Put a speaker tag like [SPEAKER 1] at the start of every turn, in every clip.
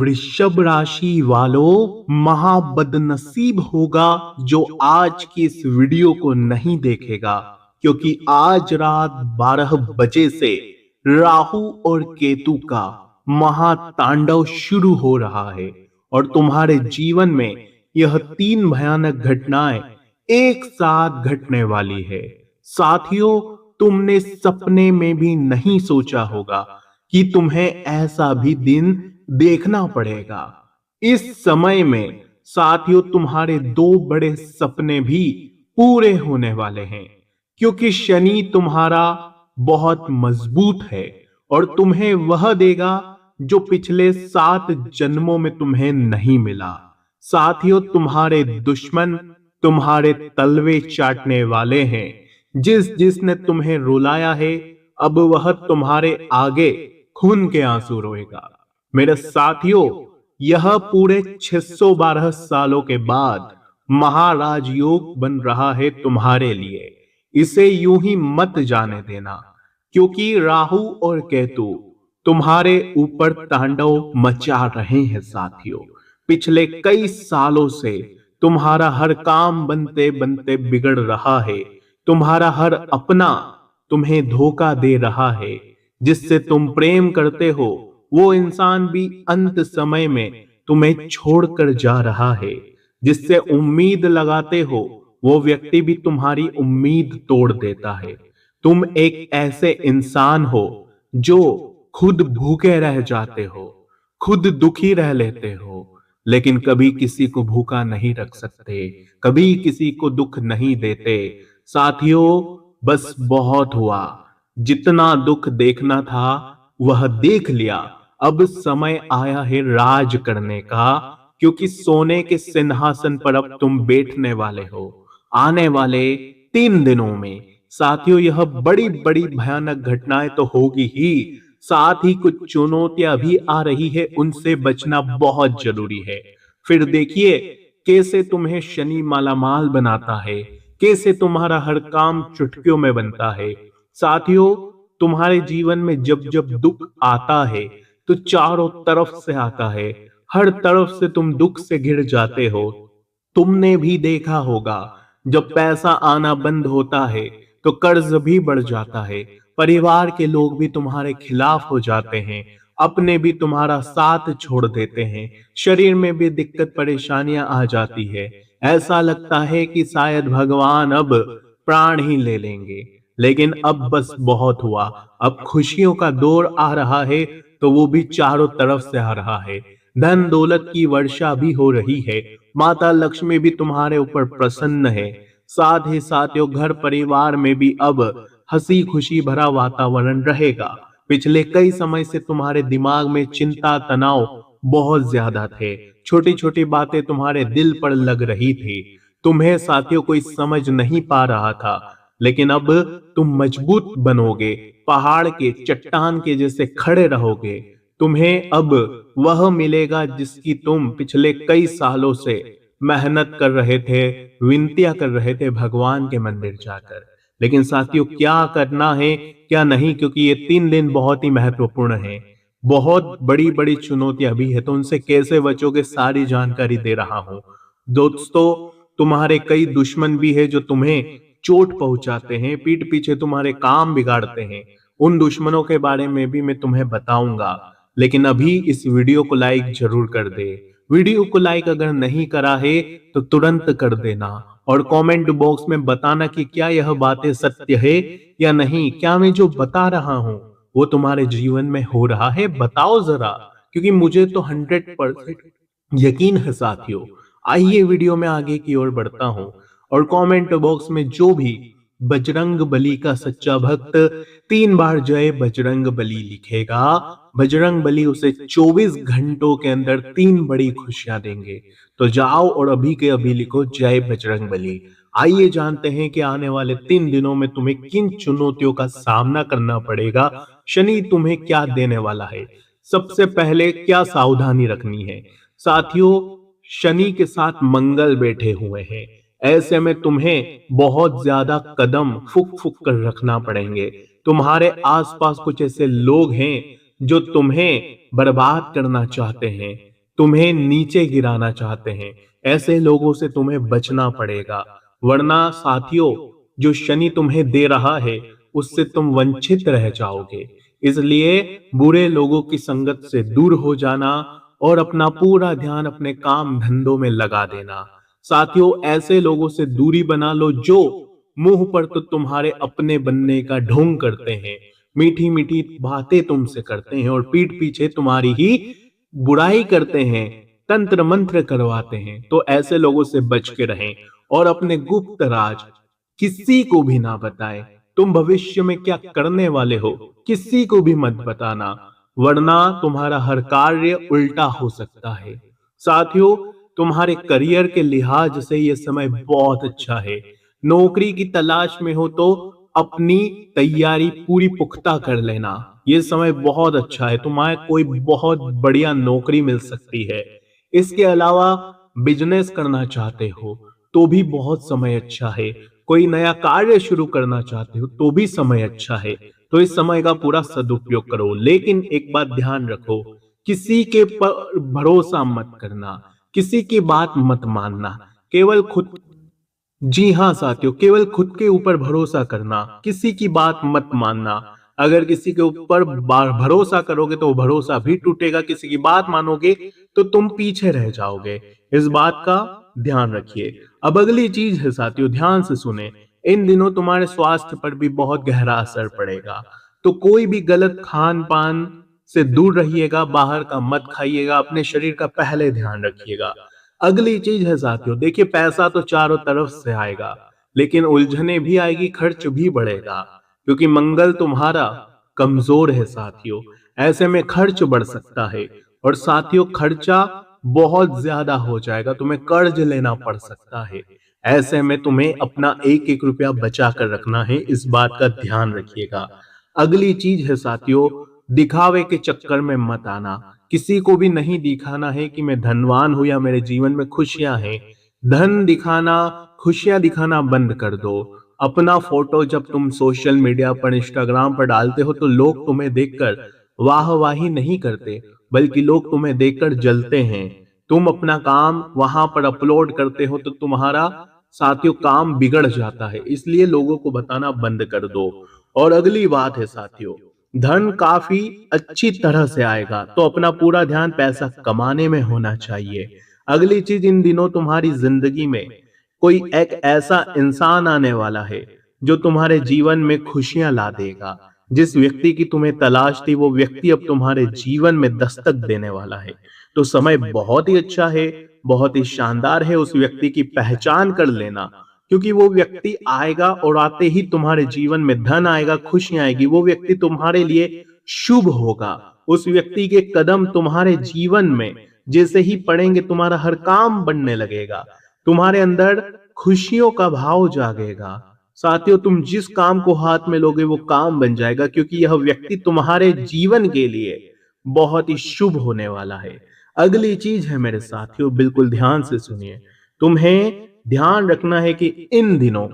[SPEAKER 1] वृषभ राशि वालों, महाबदनसीब होगा जो आज की इस वीडियो को नहीं देखेगा, क्योंकि आज रात 12 बजे से राहु और केतु का महातांडव शुरू हो रहा है और तुम्हारे जीवन में यह तीन भयानक घटनाएं एक साथ घटने वाली है। साथियों, तुमने सपने में भी नहीं सोचा होगा कि तुम्हें ऐसा भी दिन देखना पड़ेगा। इस समय में साथियों, तुम्हारे दो बड़े सपने भी पूरे होने वाले हैं, क्योंकि शनि तुम्हारा बहुत मजबूत है और तुम्हें वह देगा जो पिछले 7 जन्मों में तुम्हें नहीं मिला। साथियों, तुम्हारे दुश्मन तुम्हारे तलवे चाटने वाले हैं। जिसने तुम्हें रुलाया है, अब वह तुम्हारे आगे खून के आंसू रोएगा। मेरे साथियों, यह पूरे 612 सालों के बाद महाराज योग बन रहा है तुम्हारे लिए। इसे यूं ही मत जाने देना, क्योंकि राहु और केतु तुम्हारे ऊपर तांडव मचा रहे हैं। साथियों, पिछले कई सालों से तुम्हारा हर काम बनते बनते बिगड़ रहा है। तुम्हारा हर अपना तुम्हें धोखा दे रहा है। जिससे तुम प्रेम करते हो वो इंसान भी अंत समय में तुम्हें छोड़कर जा रहा है। जिससे उम्मीद लगाते हो वो व्यक्ति भी तुम्हारी उम्मीद तोड़ देता है। तुम एक ऐसे इंसान हो जो खुद भूखे रह जाते हो, खुद दुखी रह लेते हो, लेकिन कभी किसी को भूखा नहीं रख सकते, कभी किसी को दुख नहीं देते। साथियों, बस बहुत हुआ। जितना दुख देखना था वह देख लिया। अब समय आया है राज करने का, क्योंकि सोने के सिंहासन पर अब तुम बैठने वाले हो आने वाले 3 दिनों में। साथियों, यह बड़ी बड़ी भयानक घटनाएं तो होगी ही, साथ ही कुछ चुनौतियां भी आ रही है, उनसे बचना बहुत जरूरी है। फिर देखिए कैसे तुम्हें शनि मालामाल बनाता है, कैसे तुम्हारा हर काम चुटकियों में बनता है। साथियों, तुम्हारे जीवन में जब जब दुख आता है तो चारों तरफ से आता है, हर तरफ से तुम दुख से घिर जाते हो। तुमने भी देखा होगा, जब पैसा आना बंद होता है तो कर्ज भी बढ़ जाता है, परिवार के लोग भी तुम्हारे खिलाफ हो जाते हैं, अपने भी तुम्हारा साथ छोड़ देते हैं, शरीर में भी दिक्कत परेशानियां आ जाती है। ऐसा लगता है कि शायद भगवान अब प्राण ही ले लेंगे। लेकिन अब बस बहुत हुआ। अब खुशियों का दौर आ रहा है, तो वो भी चारों तरफ से आ रहा है। धन दौलत की वर्षा भी हो रही है। माता लक्ष्मी भी तुम्हारे ऊपर प्रसन्न है। साथ ही साथियों, घर परिवार में भी अब हंसी खुशी भरा वातावरण रहेगा। पिछले कई समय से तुम्हारे दिमाग में चिंता तनाव बहुत ज्यादा थे। छोटी छोटी बातें तुम्हारे दिल पर लग रही थी। तुम्हें साथियों कोई समझ नहीं पा रहा था, लेकिन अब तुम मजबूत बनोगे, पहाड़ के चट्टान के जैसे खड़े रहोगे। तुम्हें अब वह मिलेगा जिसकी तुम पिछले कई सालों से मेहनत कर रहे थे, विनतियां कर रहे थे भगवान के मंदिर जाकर। लेकिन साथियों, क्या करना है क्या नहीं, क्योंकि ये 3 दिन बहुत ही महत्वपूर्ण है। बहुत बड़ी बड़ी चुनौतियां भी है, तो उनसे कैसे बचोगे सारी जानकारी दे रहा हूं। दोस्तों, तुम्हारे कई दुश्मन भी है जो तुम्हें चोट पहुंचाते हैं, पीठ पीछे तुम्हारे काम बिगाड़ते हैं। उन दुश्मनों के बारे में भी मैं तुम्हें बताऊंगा। लेकिन अभी इस वीडियो को लाइक जरूर कर दे। वीडियो को लाइक अगर नहीं करा है तो तुरंत कर देना और कमेंट बॉक्स में बताना कि क्या यह बातें सत्य है या नहीं। क्या मैं जो बता रहा हूं वो तुम्हारे जीवन में हो रहा है, बताओ जरा, क्योंकि मुझे तो 100% यकीन है। साथियों, आइए वीडियो में आगे की ओर बढ़ता हूं और कमेंट बॉक्स में जो भी बजरंग बली का सच्चा भक्त 3 बार जय बजरंग बली लिखेगा, बजरंग बली उसे 24 घंटों के अंदर 3 बड़ी खुशियां देंगे। तो जाओ और अभी के अभी लिखो जय बजरंग बली। आइए जानते हैं कि आने वाले 3 दिनों में तुम्हें किन चुनौतियों का सामना करना पड़ेगा, शनि तुम्हें क्या देने वाला है। सबसे पहले क्या सावधानी रखनी है। साथियों, शनि के साथ मंगल बैठे हुए हैं, ऐसे में तुम्हें बहुत ज्यादा कदम फुक फुक कर रखना पड़ेंगे। तुम्हारे आसपास कुछ ऐसे लोग हैं जो तुम्हें बर्बाद करना चाहते हैं, तुम्हें नीचे गिराना चाहते हैं, ऐसे लोगों से तुम्हें बचना पड़ेगा। वरना साथियों, जो शनि तुम्हें दे रहा है, उससे तुम वंचित रह जाओगे। इसलिए बुरे लोगों की संगत से दूर हो जाना और अपना पूरा ध्यान अपने काम धंधों में लगा देना। साथियों, ऐसे लोगों से दूरी बना लो जो मुंह पर तो तुम्हारे अपने बनने का ढोंग करते हैं, मीठी मीठी बातें तुमसे करते हैं और पीठ पीछे तुम्हारी ही बुराई करते हैं, तंत्र मंत्र करवाते हैं। तो ऐसे लोगों से बच के रहें और अपने गुप्त राज किसी को भी ना बताएं। तुम भविष्य में क्या करने वाले हो, किसी को भी मत बताना, वरना तुम्हारा हर कार्य उल्टा हो सकता है। साथियों, तुम्हारे करियर के लिहाज से यह समय बहुत अच्छा है। नौकरी की तलाश में हो तो अपनी तैयारी पूरी पुख्ता कर लेना। ये समय बहुत अच्छा है, तुम्हें कोई बहुत बढ़िया नौकरी मिल सकती है। इसके अलावा बिजनेस करना चाहते हो तो भी बहुत समय अच्छा है। कोई नया कार्य शुरू करना चाहते हो तो भी समय अच्छा है। तो इस समय का पूरा सदुपयोग करो। लेकिन एक बात ध्यान रखो, किसी के पर भरोसा मत करना, किसी की बात मत मानना, केवल खुद। जी हाँ साथियों, केवल खुद के ऊपर भरोसा करना, किसी की बात मत मानना। अगर किसी के ऊपर भरोसा करोगे तो वो भरोसा भी टूटेगा, किसी की बात मानोगे तो तुम पीछे रह जाओगे। इस बात का ध्यान रखिए। अब अगली चीज है साथियों, ध्यान से सुने। इन दिनों तुम्हारे स्वास्थ्य पर भी बहुत गहरा असर पड़ेगा। तो कोई भी गलत खान पान से दूर रहिएगा, बाहर का मत खाइएगा, अपने शरीर का पहले ध्यान रखिएगा। अगली चीज है साथियों, देखिए पैसा तो चारों तरफ से आएगा, लेकिन उलझने भी आएगी, खर्च भी बढ़ेगा, क्योंकि मंगल तुम्हारा कमजोर है साथियों। ऐसे में खर्च बढ़ सकता है और साथियों खर्चा बहुत ज्यादा हो जाएगा, तुम्हें कर्ज लेना पड़ सकता है। ऐसे में तुम्हें अपना एक एक रुपया बचा कर रखना है, इस बात का ध्यान रखिएगा। अगली चीज है साथियों, दिखावे के चक्कर में मत आना। किसी को भी नहीं दिखाना है कि मैं धनवान हूं या मेरे जीवन में खुशियां हैं। धन दिखाना, खुशियां दिखाना बंद कर दो। अपना फोटो जब तुम सोशल मीडिया पर, इंस्टाग्राम पर डालते हो तो लोग तुम्हें देखकर वाहवाही नहीं करते, बल्कि लोग तुम्हें देखकर जलते हैं। तुम अपना काम वहां पर अपलोड करते हो तो तुम्हारा साथियों काम बिगड़ जाता है, इसलिए लोगों को बताना बंद कर दो। और अगली बात है साथियों, धन काफी अच्छी तरह से आएगा, तो अपना पूरा ध्यान पैसा कमाने में होना चाहिए। अगली चीज, इन दिनों तुम्हारी जिंदगी में कोई एक ऐसा इंसान आने वाला है जो तुम्हारे जीवन में खुशियां ला देगा। जिस व्यक्ति की तुम्हें तलाश थी वो व्यक्ति अब तुम्हारे जीवन में दस्तक देने वाला है। तो समय बहुत ही अच्छा है, बहुत ही शानदार है। उस व्यक्ति की पहचान कर लेना, क्योंकि वो व्यक्ति आएगा और आते ही तुम्हारे जीवन में धन आएगा, खुशियां आएगी। वो व्यक्ति तुम्हारे लिए शुभ होगा। उस व्यक्ति के कदम तुम्हारे जीवन में जैसे ही पड़ेंगे तुम्हारा हर काम बनने लगेगा, तुम्हारे अंदर खुशियों का भाव जागेगा। साथियों, तुम जिस काम को हाथ में लोगे वो काम बन जाएगा, क्योंकि यह व्यक्ति तुम्हारे जीवन के लिए बहुत ही शुभ होने वाला है। अगली चीज है मेरे साथियों, बिल्कुल ध्यान से सुनिए। तुम्हें ध्यान रखना है कि इन दिनों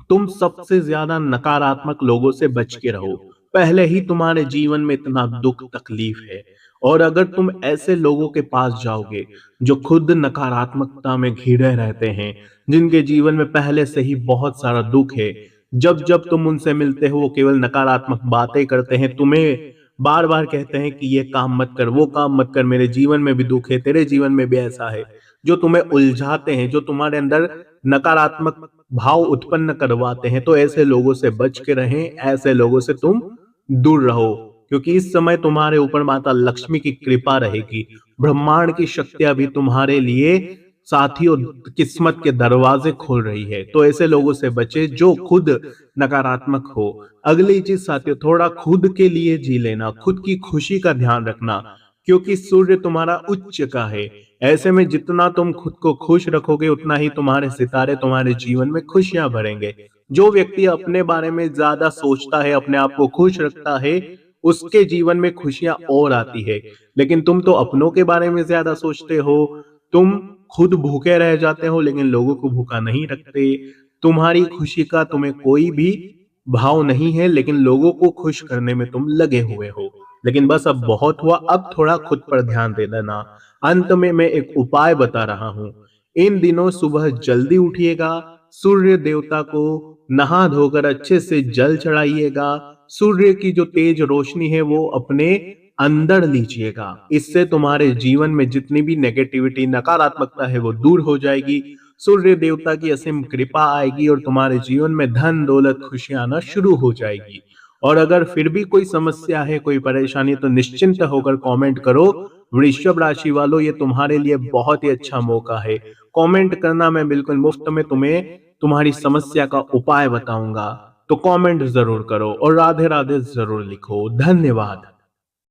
[SPEAKER 1] तुम सबसे ज्यादा नकारात्मक लोगों से बच के रहो। पहले ही तुम्हारे जीवन में इतना दुख तकलीफ है, और अगर तुम ऐसे लोगों के पास जाओगे जो खुद नकारात्मकता में घिरे रहते हैं, जिनके जीवन में पहले से ही बहुत सारा दुख है, जब जब तुम उनसे मिलते हो वो केवल नकारात्मक बातें करते हैं, तुम्हें बार बार कहते हैं कि ये काम मत कर, वो काम मत कर, मेरे जीवन में भी दुख है, तेरे जीवन में भी ऐसा है, जो तुम्हें उलझाते हैं, जो तुम्हारे अंदर नकारात्मक भाव उत्पन्न करवाते हैं। तो ऐसे लोगों से बच के रहें, ऐसे लोगों से तुम दूर रहो, क्योंकि इस समय तुम्हारे ऊपर माता लक्ष्मी की कृपा रहेगी। ब्रह्मांड की शक्तियां भी तुम्हारे लिए साथियों किस्मत के दरवाजे खोल रही है। तो ऐसे लोगों से बचे जो खुद नकारात्मक हो। अगली चीज साथियों, थोड़ा खुद के लिए जी लेना, खुद की खुशी का ध्यान रखना, क्योंकि सूर्य तुम्हारा उच्च का है। ऐसे में जितना तुम खुद को खुश रखोगे उतना ही तुम्हारे सितारे तुम्हारे जीवन में खुशियां भरेंगे। जो व्यक्ति अपने बारे में ज्यादा सोचता है, अपने आप को खुश रखता है, उसके जीवन में खुशियां और आती है। लेकिन तुम तो अपनों के बारे में ज्यादा सोचते हो, तुम खुद भूखे रह जाते हो लेकिन लोगों को भूखा नहीं रखते। तुम्हारी खुशी का तुम्हें कोई भी भाव नहीं है, लेकिन लोगों को खुश करने में तुम लगे हुए हो। लेकिन बस अब बहुत हुआ, अब थोड़ा खुद पर ध्यान दे देना। अंत में मैं एक उपाय बता रहा हूँ। इन दिनों सुबह जल्दी उठिएगा, सूर्य देवता को नहा धोकर अच्छे से जल चढ़ाइएगा, सूर्य की जो तेज रोशनी है वो अपने अंदर लीजिएगा। इससे तुम्हारे जीवन में जितनी भी नेगेटिविटी, नकारात्मकता है वो दूर हो जाएगी। सूर्य देवता की असीम कृपा आएगी और तुम्हारे जीवन में धन, दौलत, खुशियां आना शुरू हो जाएगी। और अगर फिर भी कोई समस्या है, कोई परेशानी, तो निश्चिंत होकर कमेंट करो। वृषभ राशि वालों, ये तुम्हारे लिए बहुत ही अच्छा मौका है। कमेंट करना, मैं बिल्कुल मुफ्त में तुम्हें तुम्हारी समस्या का उपाय बताऊंगा। तो कमेंट जरूर करो और राधे राधे जरूर लिखो। धन्यवाद।